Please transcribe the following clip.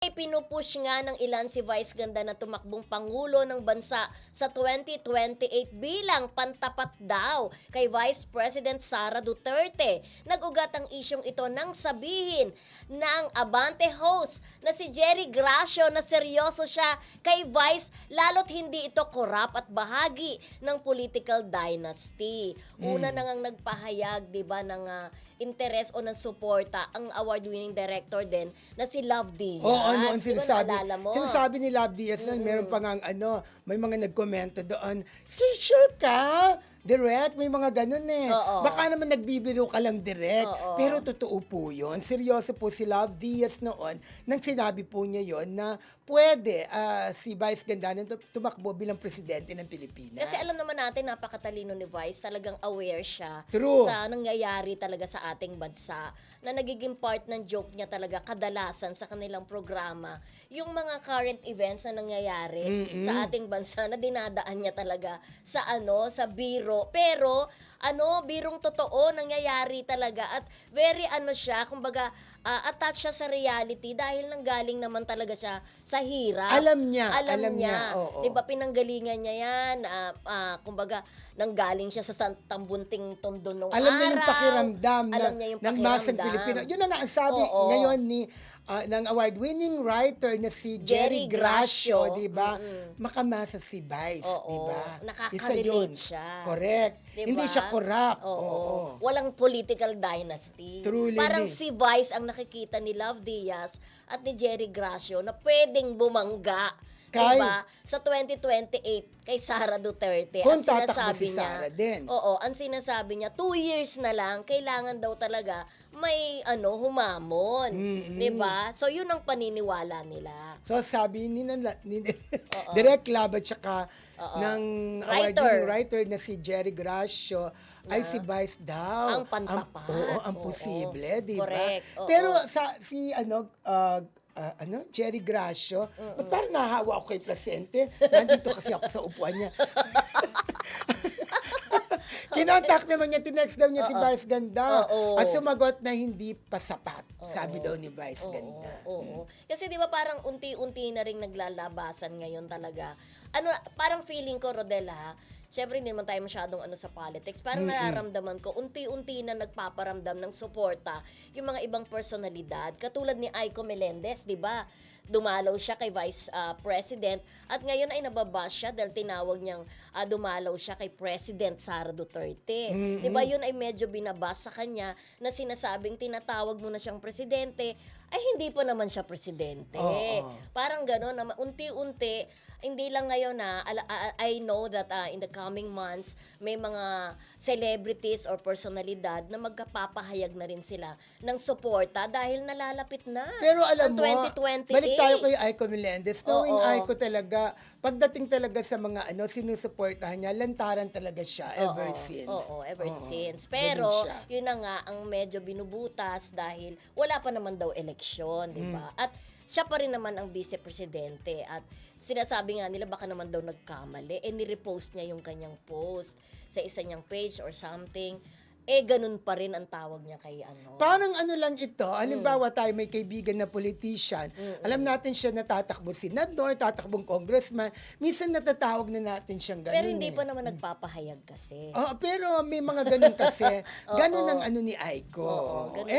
Pinupush nga ng ilan si Vice Ganda na tumakbong Pangulo ng Bansa sa 2028 bilang pantapat daw kay Vice President Sara Duterte. Nag-ugat ang isyong ito nang sabihin ng Abante host na si Jerry Gracio na seryoso siya kay Vice lalo't hindi ito korap at bahagi ng political dynasty. Una na ngang nagpahayag, 'di ba, ng interes o ng suporta ang award-winning director din na si Love Diaz. Ang sinasabi. Mo? Sinasabi ni Love Diaz na meron pa ngang may mga nagkomento doon, sure ka? Direct, may mga ganun eh. Oo. Baka naman nagbibiro ka lang direct. Oo. Pero totoo po yun. Seryoso po si Love Diaz noon nang sinabi po niya yon na pwede si Vice Ganda tumakbo bilang presidente ng Pilipinas. Kasi alam naman natin, napakatalino ni Vice. Talagang aware siya True. sa nangyayari talaga sa ating bansa. Na nagiging part ng joke niya talaga kadalasan sa kanilang programa. Yung mga current events na nangyayari sa ating bansa na dinadaan niya talaga sa sa biro. Pero birong totoo nangyayari talaga at very siya, kumbaga attached siya sa reality dahil nanggaling naman talaga siya sa hirap. Alam niya. Oo. 'Di ba pinanggalingan niya 'yan, kumbaga nanggaling siya sa Santambunting Tondo nung Alam araw. niya yung pakiramdam Alam niya yung ng masang Pilipino. Yun na nga ang sabi ngayon ni ng award-winning writer na si Jerry Gracio, di ba? Makamasa si Vice, di ba? Nakaka-relate siya. Correct. Diba? Hindi siya corrupt. Oo. Walang political dynasty. Truly. Parang si Vice ang nakikita ni Love Diaz at ni Jerry Gracio na pwedeng bumangga diba? Sa 2028 kay Sara Duterte. Kung ang tatakbo sinasabi si Sara din. Oo, ang sinasabi niya, 2 years na lang, kailangan daw talaga may humamon. Diba? So, yun ang paniniwala nila. So, sabi ni Direk Lab at saka ng award-winning writer na si Jerry Gracio, ay si Vice daw. Ang pantapat. Ang posible, di ba? Correct. Pero si Jerry Gracio, parang nahahawa ako kay Placente. Nandito kasi ako sa upuan niya. Kinontak naman niya, tinext daw niya si Vice Ganda. At sumagot na hindi pa sapat, sabi daw ni Vice Ganda. Kasi di ba parang unti-unti na rin naglalabasan ngayon talaga. Parang feeling ko, Rodel, syempre hindi naman tayo masyadong sa politics. Parang nararamdaman ko, unti-unti na nagpaparamdam ng suporta yung mga ibang personalidad. Katulad ni Aiko Melendez, di ba? Dumalaw siya kay Vice President at ngayon ay nababash siya dahil tinawag niyang dumalaw siya kay President Sara Duterte. Di ba yun ay medyo binabas sa kanya na sinasabing tinatawag mo na siyang presidente, ay hindi pa naman siya presidente. Parang gano'n, na unti-unti, hindi lang ngayon I know that in the coming months, may mga celebrities or personalidad na magkapapahayag na rin sila ng suporta dahil nalalapit na Pero alam ang mo, 2028. balik tayo kay Aiko Melendez. Knowing Aiko talaga, pagdating talaga sa mga sinusuportahan niya, lantaran talaga siya ever since. Ever since. Pero, yun na nga, ang medyo binubutas dahil wala pa naman daw eleksyon, di ba? At siya pa rin naman ang vice-presidente at sinasabi nga nila baka naman daw nagkamali. Ni-repost niya yung kanyang post sa isa niyang page or something. Ganun pa rin ang tawag niya kay Parang lang ito, halimbawa tayo may kaibigan na politician, alam natin siya natatakbo senador, tatakbong congressman, minsan natatawag na natin siyang ganun. Pero hindi pa naman nagpapahayag kasi. Pero may mga ganun kasi, ganun ang ni Aiko. Ganun.